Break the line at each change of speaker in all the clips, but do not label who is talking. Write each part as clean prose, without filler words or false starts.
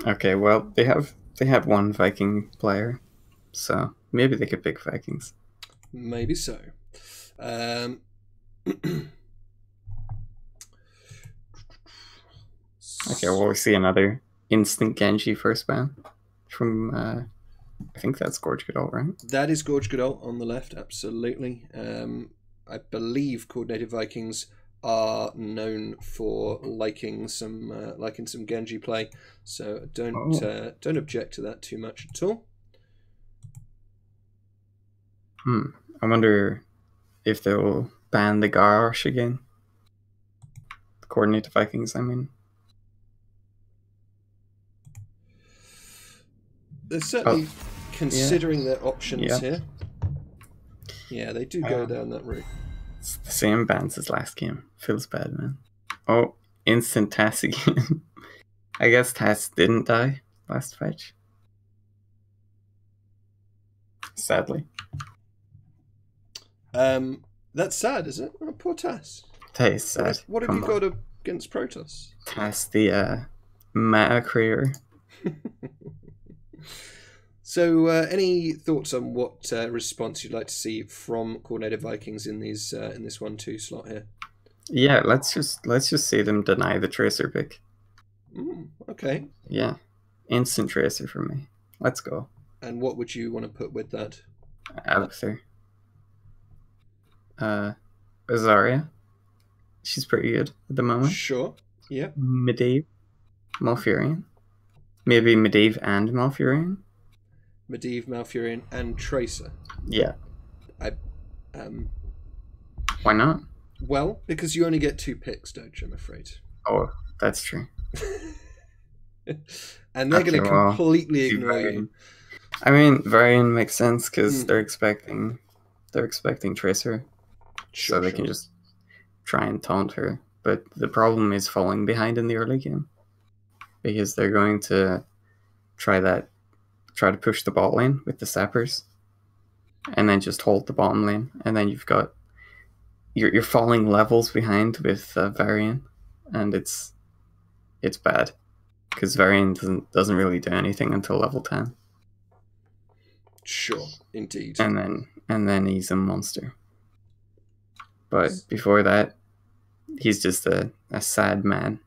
Okay, well they have one Viking player, so maybe they could pick Vikings.
Maybe so. Um,
Okay, well we see another instant Genji first ban from I think that's Gorge Goodall, right?
that is Gorge Goodall on the left, absolutely. I believe Coordinated Vikings are known for liking some Genji play, so
Oh,
don't object to that too much at all.
hmm. I wonder if they'll ban the Garrosh again. The Coordinated Vikings, I mean.
They're
Oh,
certainly
yeah,
considering their options
yeah.
here. Yeah, they do go down that route.
It's the same bans as last game. Feels bad, man. Oh, instant Tass again. I guess Tass didn't die last fight. Sadly.
That's sad, is it? Oh, poor Tass.
That is sad.
What have you
Come on.
got against Protoss?
Tass the meta creator.
So, any thoughts on what response you'd like to see from Coordinated Vikings in these in this 1-2 slot here?
Yeah, let's just see them deny the tracer pick.
Okay.
Yeah. Instant tracer for me. Let's go.
And what would you want to put with that?
Abathur. Azaria. She's pretty good at the moment.
Sure. Yeah.
Medivh. Malfurion. Maybe Medivh and Malfurion.
Medivh, Malfurion, and Tracer.
Yeah.
I, um,
Why not?
well, because you only get 2 picks, don't you? I'm afraid.
Oh, that's true.
And they're going to
well,
completely ignore you.
I mean, Varian makes sense because they're expecting Tracer,
Sure,
so they can just try and taunt her. But the problem is falling behind in the early game because they're going to try to push the bot lane with the sappers, and then just hold the bottom lane, and then you're falling levels behind with Varian, and it's bad because Varian doesn't really do anything until level 10.
Sure, indeed.
And then he's a monster. But before that, he's just a sad man.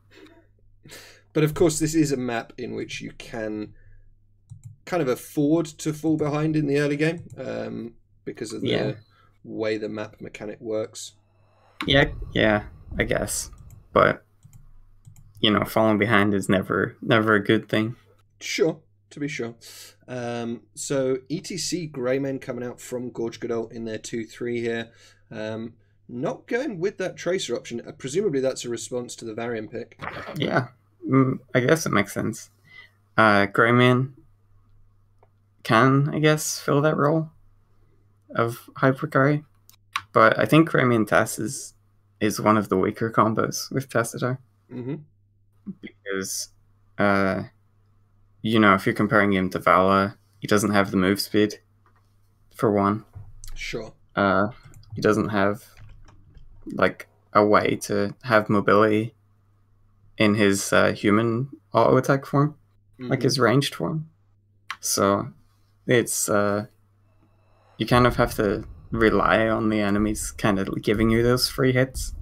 But of course, this is a map in which you can kind of afford to fall behind in the early game because of the way the map mechanic works.
Yeah, I guess. But falling behind is never a good thing.
Sure, to be sure. So ETC Greymen coming out from Gorge Goodall in their 2-3 here. Not going with that Tracer option. Presumably that's a response to the Varian pick.
Yeah, I guess it makes sense. Greyman can, I guess, fill that role of Hypercarry. But I think Greyman Tass is one of the weaker combos with Tassadar. Because, if you're comparing him to Vala, he doesn't have the move speed, for one.
Sure.
He doesn't have, like, a way to have mobility in his human auto attack form, like his ranged form. So it's you kind of have to rely on the enemies kind of giving you those free hits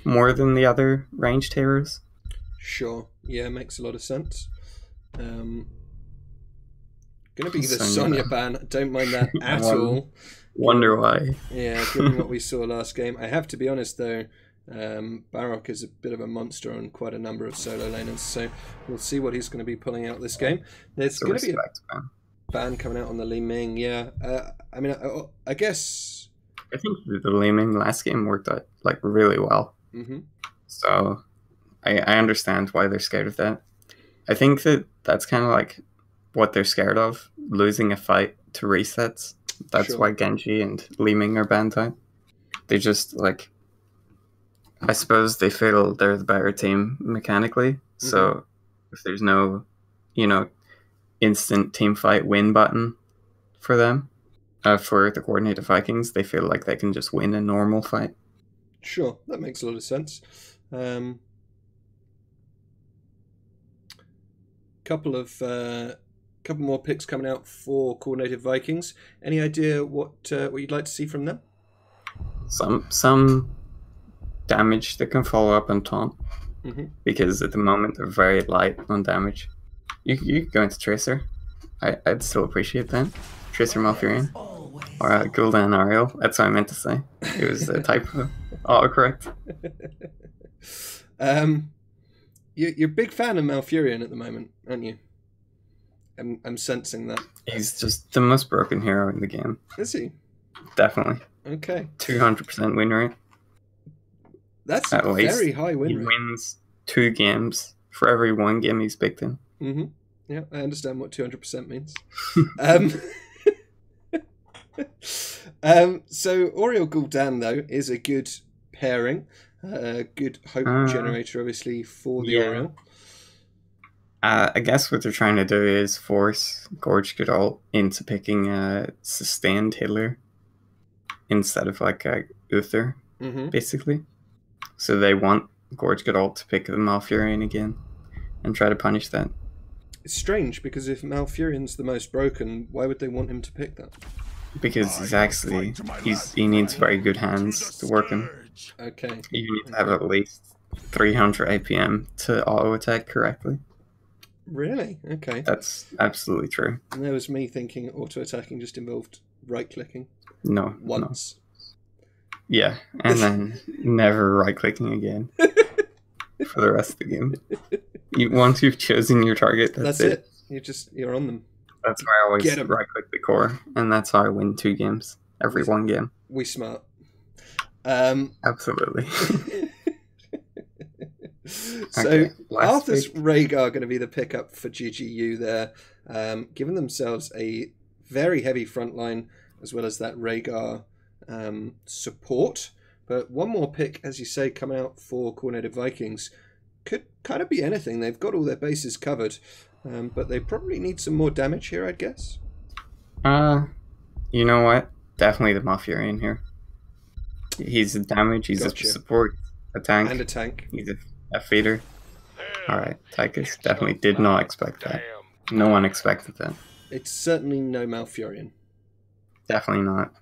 more than the other ranged heroes.
Sure. Yeah, makes a lot of sense. Gonna be the Sonya ban. Don't mind that at all.
Wonder why.
Yeah, given what we saw last game. I have to be honest though, Barok is a bit of a monster on quite a number of solo laners, so we'll see what he's going to be pulling out this game. There's going to be a ban coming out on the Li Ming. Yeah, I mean, I guess
I think the Li Ming last game worked out like really well. So I understand why they're scared of that. I think that's kind of like what they're scared of, losing a fight to resets. That's why Genji and Li Ming are banned out. They just like, I suppose they feel they're the better team mechanically. So if there's no, instant team fight win button for them, for the Coordinated Vikings, they feel like they can just win a normal fight.
Sure, that makes a lot of sense. couple more picks coming out for Coordinated Vikings. Any idea what you'd like to see from them?
Some damage that can follow up on taunt, because at the moment they're very light on damage. You go into Tracer. I'd still appreciate that. Tracer Malfurion. Or Gul'dan Ariel. That's what I meant to say. It was a typo. Autocorrect.
You're a big fan of Malfurion at the moment, aren't you? I'm sensing that.
He's just the most broken hero in the game.
Is he?
Definitely.
Okay.
200% win rate.
That's a very high win rate.
He wins 2 games for every 1 game he's picked in.
Yeah, I understand what 200% means. So Oriel Gul'dan, though, is a good pairing. A good hope generator, obviously, for the Oriel.
I guess what they're trying to do is force Gorge Godal into picking a sustained healer instead of like a Uther, basically. So they want Gorge Godal to pick the Malfurion again and try to punish that.
It's strange, because if Malfurion's the most broken, why would they want him to pick that?
Because he needs very good hands to work him.
Okay.
You need to have at least 300 APM to auto attack correctly.
Really? Okay.
That's absolutely true.
And there was me thinking auto attacking just involved right clicking.
No.
Once.
No. Yeah, and then never right clicking again for the rest of the game. Once you've chosen your target, that's it. You're on them. That's why I always right click the core, and that's how I win 2 games every 1 game.
We smart.
Absolutely.
So Arthas Rhaegar going to be the pickup for GGU there, giving themselves a very heavy front line as well as that Rhaegar support. But one more pick, as you say, coming out for Coordinated Vikings could kind of be anything. They've got all their bases covered, but they probably need some more damage here, I'd guess.
You know what? Definitely the Malfurion here. He's a damage, he's a support, a tank.
And a tank.
He's a feeder. Alright, Tychus definitely did not expect that. No one expected that.
It's certainly no Malfurion. Definitely
not.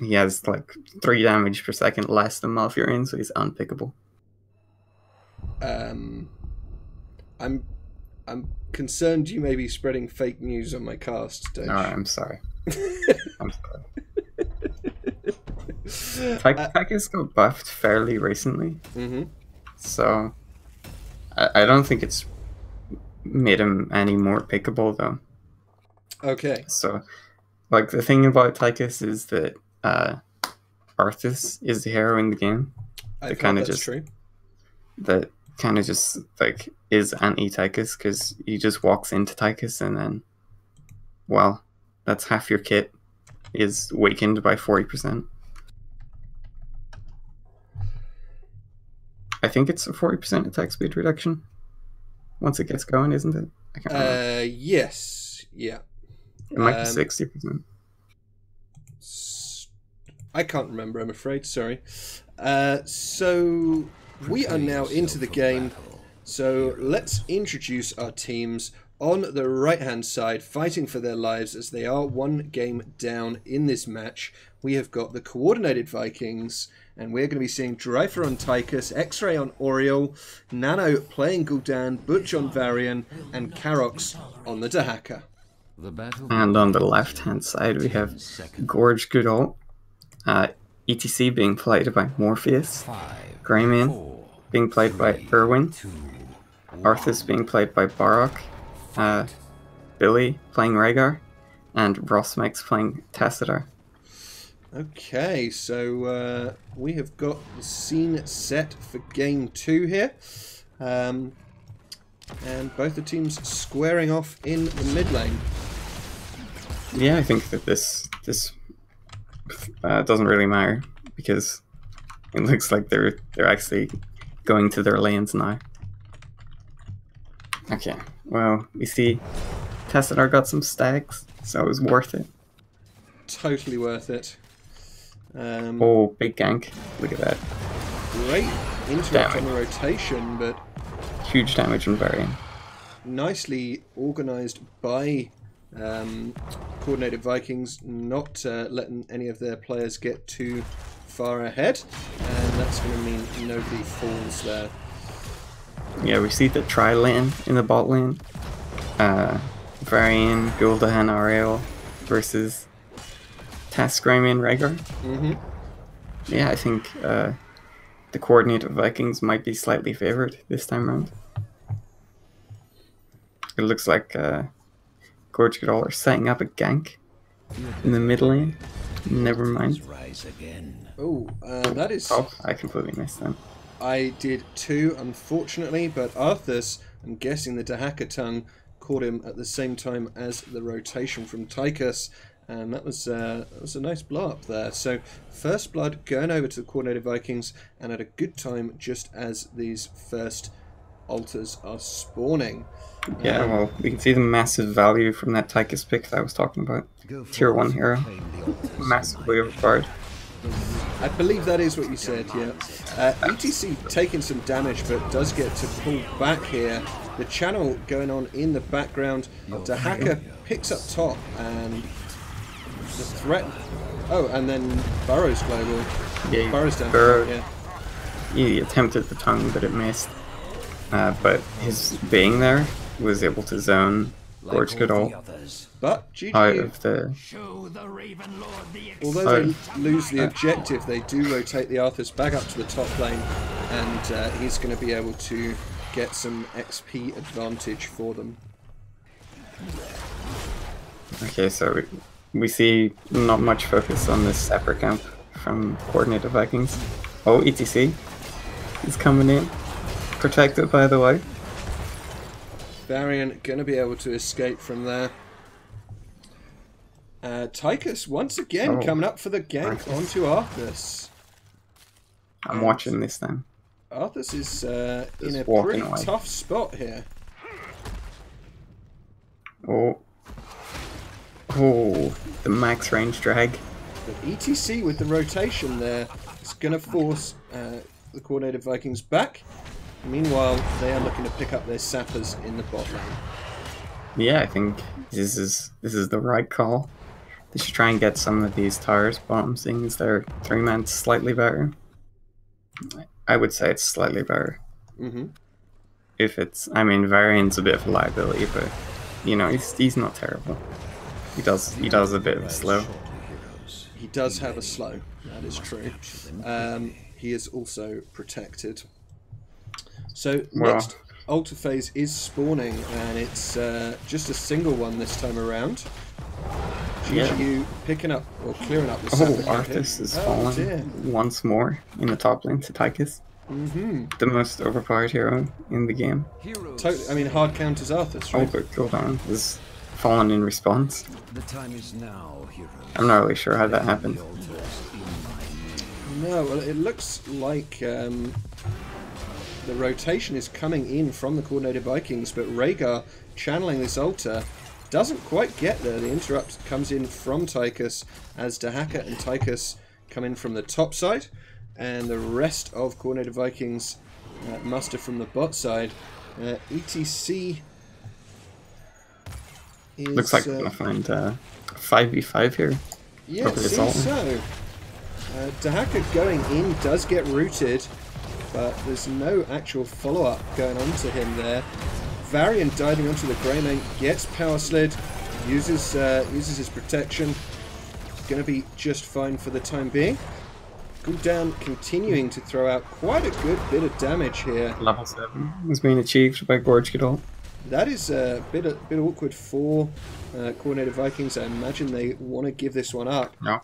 He has like 3 damage per second less than Malfurion, so he's unpickable.
I'm concerned you may be spreading fake news on my cast, Doge.
Alright, I'm sorry. I'm sorry. Tychus got buffed fairly recently. So I don't think it's made him any more pickable though.
Okay.
So like the thing about Tychus is that Arthas is the hero in the game.
That's true.
That kind of just like is anti-Tychus because he just walks into Tychus and then, well, that's half your kit is weakened by 40%. I think it's a 40% attack speed reduction once it gets going, isn't it? I can't remember.
Yes. Yeah.
It might be 60%.
I can't remember, I'm afraid. Sorry. So we are now into the game. So let's introduce our teams. On the right-hand side, fighting for their lives as they are 1 game down in this match, we have got the Coordinated Vikings, and we're going to be seeing Dreifer on Tychus, X-Ray on Oriel, Nano playing Gul'dan, Butch on Varian, and Karox on the Dahaka.
And on the left-hand side, we have Gorge Godal, ETC being played by Morpheus, Greyman being played by Irwin, Arthas being played by Barok, Billy playing Rhaegar, and Rosmex playing Tassadar.
Okay, so we have got the scene set for game 2 here. And both the teams squaring off in the mid lane.
Yeah, I think that this doesn't really matter because it looks like they're actually going to their lanes now. Okay, well, we see Tassadar got some stacks, so it was worth it.
Totally worth it.
Oh, big gank. Look at that.
Great interrupt on the rotation, but...
Huge damage on Varian.
nicely organised by Coordinated Vikings, not letting any of their players get too far ahead, and that's going to mean nobody falls there.
Yeah, we see the tri lane in the bot lane. Varian, Gul'dan, Ariel versus Task, Greymane, Rhaegar. Yeah, I think the Coordinated Vikings might be slightly favored this time around. It looks like Gorge are setting up a gank in the mid lane. Never mind.
Oh, that is...
Oh, I completely missed that.
I did too, unfortunately, but Arthas, I'm guessing the Dahaka tongue, caught him at the same time as the rotation from Tychus, and that was a nice blow up there. So first blood going over to the Coordinated Vikings, and at a good time just as these first altars are spawning.
Yeah, well, we can see the massive value from that Tychus pick that I was talking about. Tier 1 hero. Massively overpowered.
I believe that is what you said, yeah. ETC taking some damage, but does get to pull back here. The channel going on in the background. Dahaka picks up top, and the threat... Oh, and then Burrow's global.
Yeah,
Burrow's down.
Yeah. He attempted the tongue, but it missed. But his being there was able to zone Gorge
but
out of the...
Although they lose the objective, they do rotate the Arthas back up to the top lane, and he's going to be able to get some XP advantage for them.
Okay, so we see not much focus on this separate camp from Coordinated Vikings. Oh, ETC is coming in. Protected, by the way.
Varian going to be able to escape from there. Tychus once again coming up for the gank onto Arthas.
I'm watching this then.
Arthas is in a pretty tough spot here.
Oh, the max range drag.
But ETC with the rotation there is going to force the Coordinated Vikings back. Meanwhile, they are looking to pick up their sappers in the bot lane.
Yeah, I think this is the right call. They should try and get some of these towers bottom, seeing as their 3-man's slightly better. I would say it's slightly better. If it's, I mean, Varian's a bit of a liability, but you know, he's not terrible. He does a bit of a slow.
He does have a slow. That is true. He is also protected. So next altar phase is spawning, and it's just a single one this time around. GGU picking up or clearing up the
Arthas is fallen once more in the top lane to Tychus. The most overpowered hero in the game.
I mean, hard counters Arthas, right?
Oh, but Gul'dan is fallen in response.
The time is now, heroes.
I'm not really sure how that happened.
No, well, it looks like the rotation is coming in from the Coordinated Vikings, but Rhaegar channeling this altar doesn't quite get there. The interrupt comes in from Tychus as Dahaka and Tychus come in from the top side, and the rest of Coordinated Vikings muster from the bot side. ETC is...
Looks like we're going to find 5v5 here.
Yeah, it seems so. Dahaka going in does get rooted, but there's no actual follow-up going on to him there. Varian diving onto the Greymane, gets power slid, uses his protection. Going to be just fine for the time being. Gul'dan continuing to throw out quite a good bit of damage here.
Level 7 is being achieved by Gorge.
That is a bit awkward for Coordinated Vikings. I imagine they want to give this one up.
No,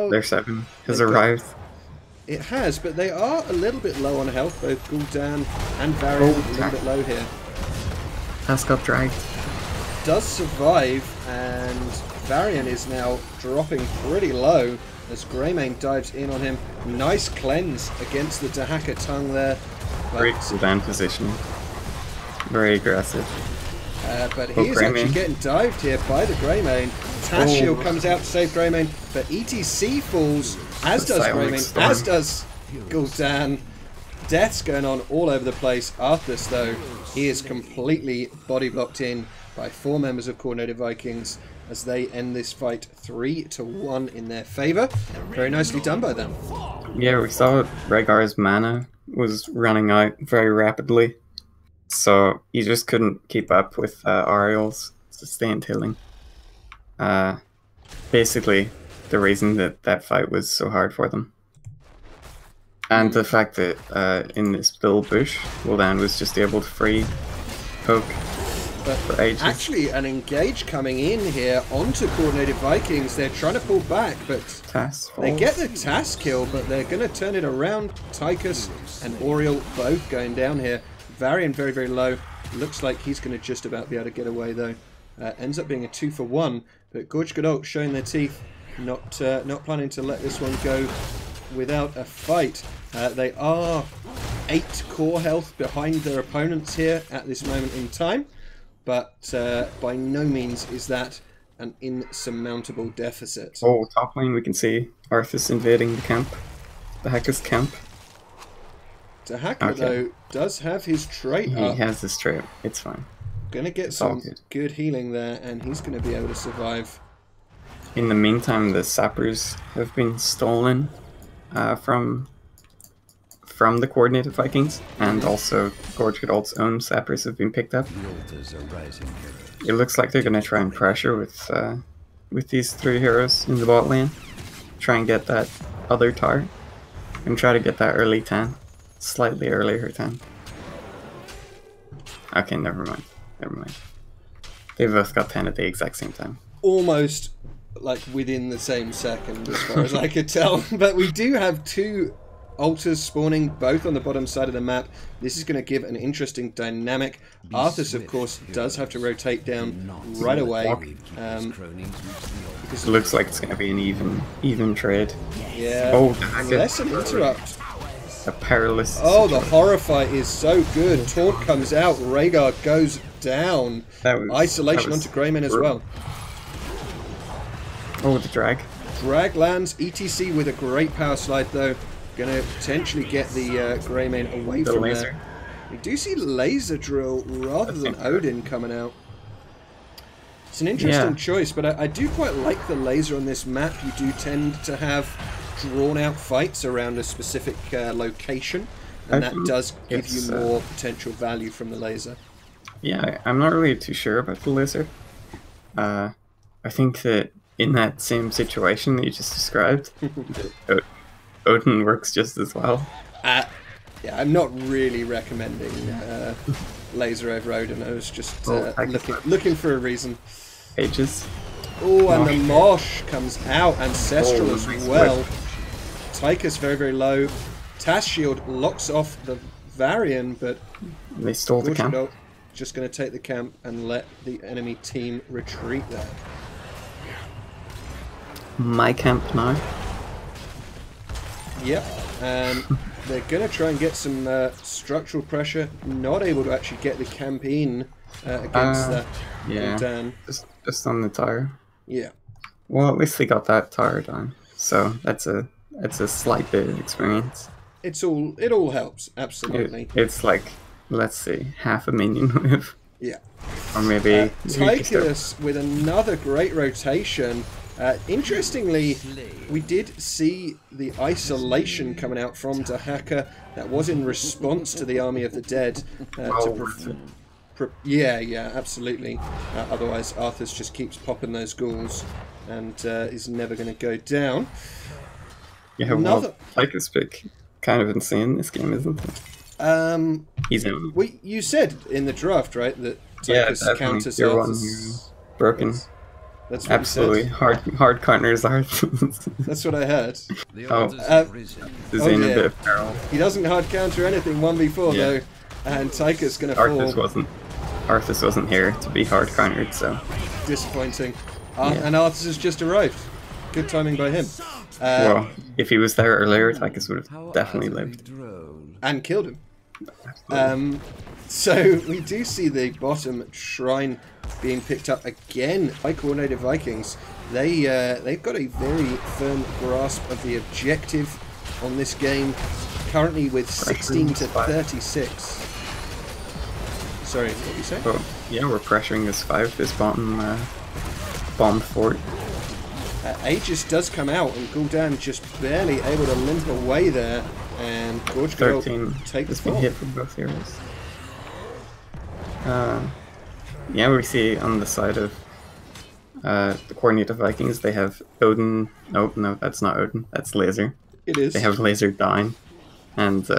their 7 has arrived.
It has, but they are a little bit low on health. Both Gul'dan and Varian a little bit low here.
Task got dragged.
Does survive, and Varian is now dropping pretty low as Greymane dives in on him. Nice cleanse against the Dahaka tongue there.
Great Gul'dan position. Very aggressive.
But he is actually getting dived here by the Greymane. Tashiel comes out to save Greymane, but ETC falls, as does Greymane, as does Gul'dan. deaths going on all over the place. Arthas, though, he is completely body blocked in by 4 members of Coordinated Vikings as they end this fight 3-1 in their favor. Very nicely done by them.
Yeah, we saw Rhaegar's mana was running out very rapidly, so he just couldn't keep up with Ariel's sustained healing. Basically, the reason that that fight was so hard for them. And the fact that in this little bush, Gul'dan was just able to free poke for ages.
Actually, an engage coming in here onto Coordinated Vikings. They're trying to pull back, but they get the task kill, but they're going to turn it around. Tychus and Auriel both going down here. Varian very, very low. Looks like he's going to just about be able to get away, though. Ends up being a 2-for-1, but Gorge Godot showing their teeth. Not planning to let this one go without a fight. They are 8 core health behind their opponents here at this moment in time, but by no means is that an insurmountable deficit.
Oh, top lane we can see Arthas invading the camp, the Hacker's camp.
Dahaka, though, does have his trait up.
He has his trait, it's fine.
Gonna get some good healing there, and he's gonna be able to survive.
In the meantime, the sappers have been stolen from the Coordinated Vikings, and also Gorge Godot's own sappers have been picked up. It looks like they're going to try and pressure with these 3 heroes in the bot lane, try and get that other tower, and try to get that early 10, slightly earlier 10. Okay, never mind. They both got 10 at the exact same time.
Almost like within the same second, as far as I could tell. But we do have 2 altars spawning both on the bottom side of the map. This is going to give an interesting dynamic. Arthas, of course, does have to rotate down right away.
Because it looks like it's going to be an even trade.
Yeah,
oh,
less an interrupt.
A perilous.
Oh, the horror fight is so good. Taunt comes out. Rhaegar goes down. Isolation onto Greyman as well.
Oh, the drag.
Drag lands. ETC with a great power slide, though. Going to potentially get the Greymane away from there. We do see Laser Drill rather than Odin coming out. It's an interesting choice, but I do quite like the laser on this map. You do tend to have drawn-out fights around a specific location, and that does give you more potential value from the laser.
Yeah, I'm not really too sure about the laser. I think that in that same situation that you just described, Odin works just as well. Yeah,
I'm not really recommending laser over Odin. I was just looking for a reason.
Ages.
Oh, and the Mosh comes out. Ancestral as well. Tychus very, very low. Task Shield locks off the Varian, but
they stole the camp.
Just going to take the camp and let the enemy team retreat there.
My camp now.
Yep, and they're going to try and get some structural pressure. Not able to actually get the camp in against that.
Yeah, just on the tower.
Yeah.
Well, at least they got that tower down, so that's a slight bit of experience.
It all helps, absolutely.
It's like, let's see, half a minion move.
Yeah.
Or maybe
Tychus with another great rotation. Interestingly, we did see the isolation coming out from Dahaka. That was in response to the Army of the Dead. Yeah, absolutely. Otherwise, Arthas just keeps popping those ghouls and is never going to go down.
Yeah, well, Tychus pick kind of insane this game, isn't it? He's in.
You said in the draft, right, that Tychus counters Arthas.
Broken.
That's what
absolutely hard counters are.
That's what I heard.
He's in a bit of peril.
He doesn't hard counter anything 1v4 though, and Tychus gonna fall.
Arthas wasn't here to be hard countered, so
disappointing. And Arthas has just arrived. Good timing by him.
Well, if he was there earlier, Tychus would have definitely lived
and killed him. So we do see the bottom shrine being picked up again by Coordinated Vikings. They've got a very firm grasp of the objective on this game. currently with 16 to 36. Sorry, what did you say?
Oh, yeah, we're pressuring this bottom fort.
Aegis does come out, and Gul'dan just barely able to limp away there, and Gorge
13
take the
has been
fort.
hit from both heroes. Yeah, we see on the side of the coordinated Vikings, they have Odin. Oh, no, that's not Odin. That's Laser.
It is.
They have Laser down and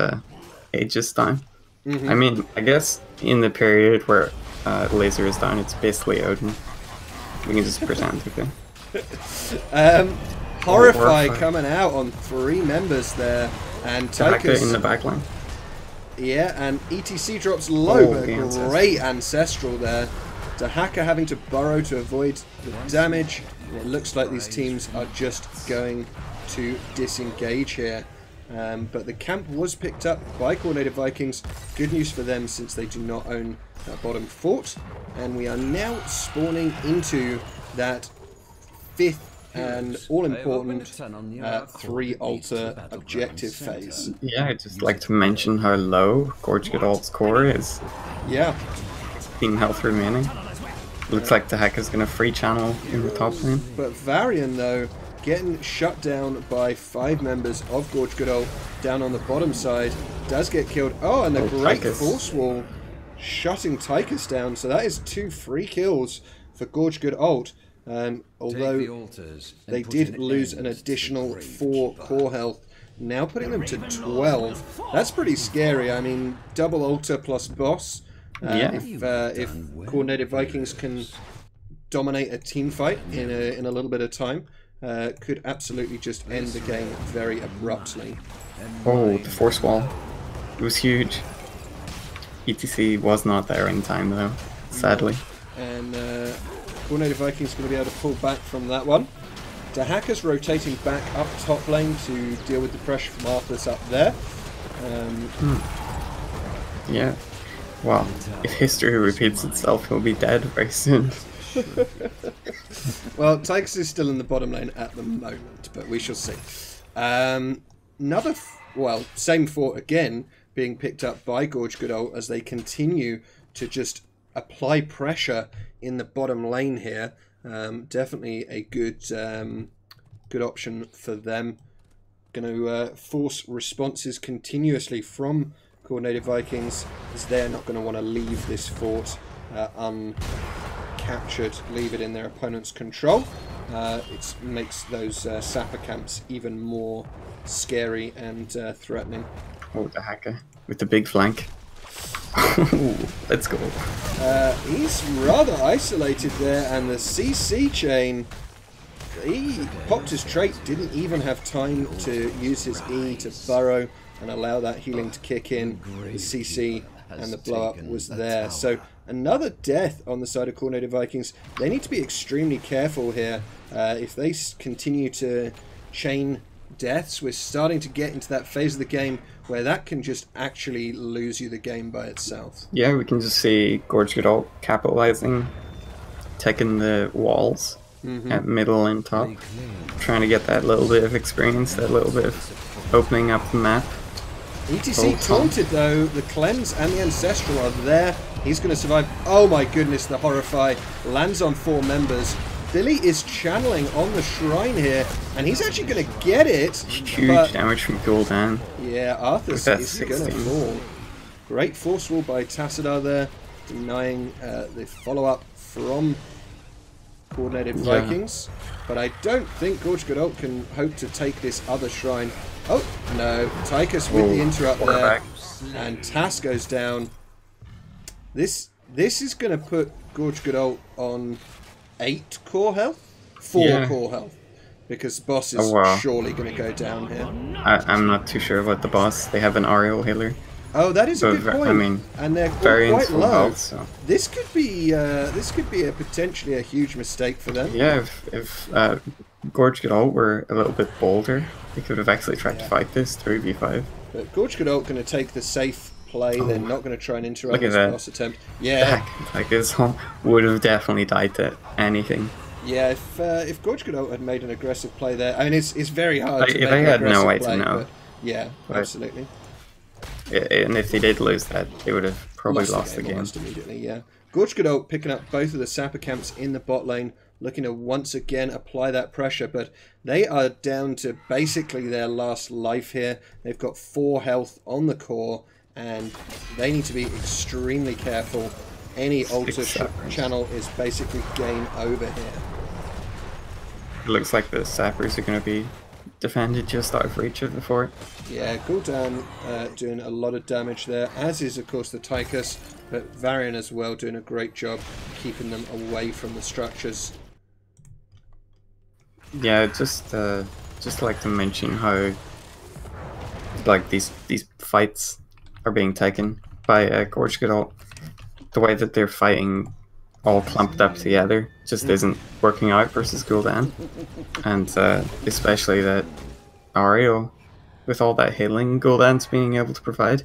Aegis down. I mean, I guess in the period where Laser is down, it's basically Odin. We can just pretend, okay?
Horrify coming out on 3 members there, and Tychus
in the backline.
Yeah, and ETC drops low, but great ancestral there. Dahaka having to burrow to avoid the damage. It looks like these teams are just going to disengage here. But the camp was picked up by Coordinated Vikings. Good news for them, since they do not own that bottom fort. And we are now spawning into that 5th and all-important 3 altar objective phase.
Yeah, I'd just like to mention how low Gorge Godalt's core is.
Yeah.
Team health remaining. Looks like the hack is going to free channel in the top lane.
But Varian, though, getting shut down by 5 members of Gorge Godalt down on the bottom side, does get killed. Oh, and a great
Tychus.
force wall shutting Tychus down. So that is 2 free kills for Gorge Godalt. Although they did lose an additional 4 core health, now putting them to 12. That's pretty scary. I mean, double altar plus boss. If Coordinated Vikings can dominate a team fight in a little bit of time, could absolutely just end the game very abruptly.
Oh, the force wall. It was huge. ETC was not there in time though, sadly.
And Coordinated Vikings going to be able to pull back from that one. Dahaka's rotating back up top lane to deal with the pressure from Arthas up there.
Yeah. Well, if history repeats itself, he'll be dead very soon.
Well, Tychus is still in the bottom lane at the moment, but we shall see. Same fort again being picked up by Gorge Godalt as they continue to just apply pressure in the bottom lane here. Definitely a good option for them. Going to force responses continuously from Coordinated Vikings, as they're not going to want to leave this fort uncaptured, leave it in their opponent's control. It makes those sapper camps even more scary and threatening.
Oh, the hacker with the big flank. Let's go.
He's rather isolated there, and the CC chain, he popped his trait, didn't even have time to use his E to burrow and allow that healing to kick in. The CC and the blow up was there. So another death on the side of Coordinated Vikings. They need to be extremely careful here. If they continue to chain deaths, we're starting to get into that phase of the game where that can just actually lose you the game by itself.
Yeah, we can just see Gorge Godalt capitalizing, taking the walls at middle and top, trying to get that little bit of experience, that little bit of opening up the map.
ETC taunted though, the cleanse and the ancestral are there. He's going to survive. Oh my goodness, the Horrify lands on 4 members. Billy is channeling on the shrine here, and he's actually going to get it.
Huge damage from Gul'dan.
Yeah, Arthas is going to fall. Great force wall by Tassadar there, denying the follow-up from Coordinated Vikings. But I don't think Gorge Godalt can hope to take this other shrine. Oh, no. Tychus with the interrupt there. And Tas goes down. This is going to put Gorge Godalt on 8 core health? 4 core health. Because boss is surely going to go down here.
I'm not too sure about the boss. They have an Ariel healer.
Oh, that is a good point.
I mean,
and they're quite low. Health, so. This could be potentially a huge mistake for them.
Yeah, if Gorge Godalt were a little bit bolder, they could have actually tried to fight this 3v5.
But Gorge Godalt going to take the safe play. They're not going to try and interrupt this boss attempt. Yeah,
like his would have definitely died to anything.
Yeah, if Gorge Godalt had made an aggressive play there, I mean, it's very hard to make
they
an
had no
aggressive
way
play,
to know.
But yeah, absolutely.
And if they did lose that, they would have probably lost the game.
Almost immediately, yeah. Gorge Godot picking up both of the sapper camps in the bot lane, looking to once again apply that pressure, but they are down to basically their last life here. They've got 4 health on the core, and they need to be extremely careful. Any altar channel is basically game over here.
It looks like the sappers are going to be defended just out of reach of the fort.
Yeah, Gul'dan doing a lot of damage there, as is of course the Tychus, but Varian as well doing a great job keeping them away from the structures.
Yeah, just like to mention how like these fights are being taken by Gorge Godot. The way that they're fighting all clumped up together just isn't working out versus Gul'dan, and especially that Ario, with all that healing Gul'dan's being able to provide,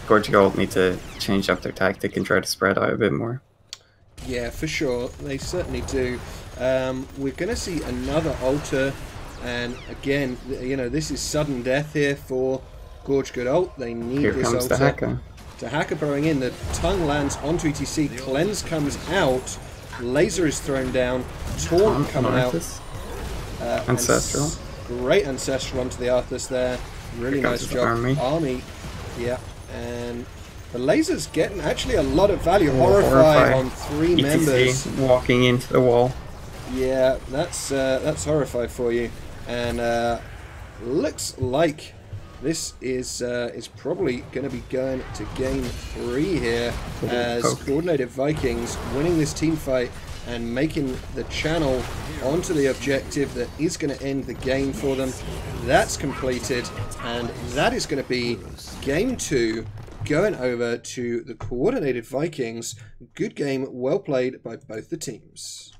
Gorge Gold need to change up their tactic and try to spread out a bit more.
Yeah, for sure, they certainly do. We're going to see another altar, and again, you know, this is sudden death here for Gorge Godot. They need
Here
this
comes
altar.
the hacker.
The hacker burrowing in, the tongue lands onto ETC, cleanse comes out, laser is thrown down, taunt coming out.
Ancestral.
Great ancestral onto the Arthas there. Really nice job. Army. Yeah, and the laser's getting actually a lot of value. Horrify on 3 members.
Walking into the wall.
Yeah, that's Horrify for you. And looks like this is probably going to be going to game 3 here, as Coordinated Vikings winning this team fight and making the channel onto the objective that is going to end the game for them. That's completed, and that is going to be game 2 going over to the Coordinated Vikings. Good game, well played by both the teams.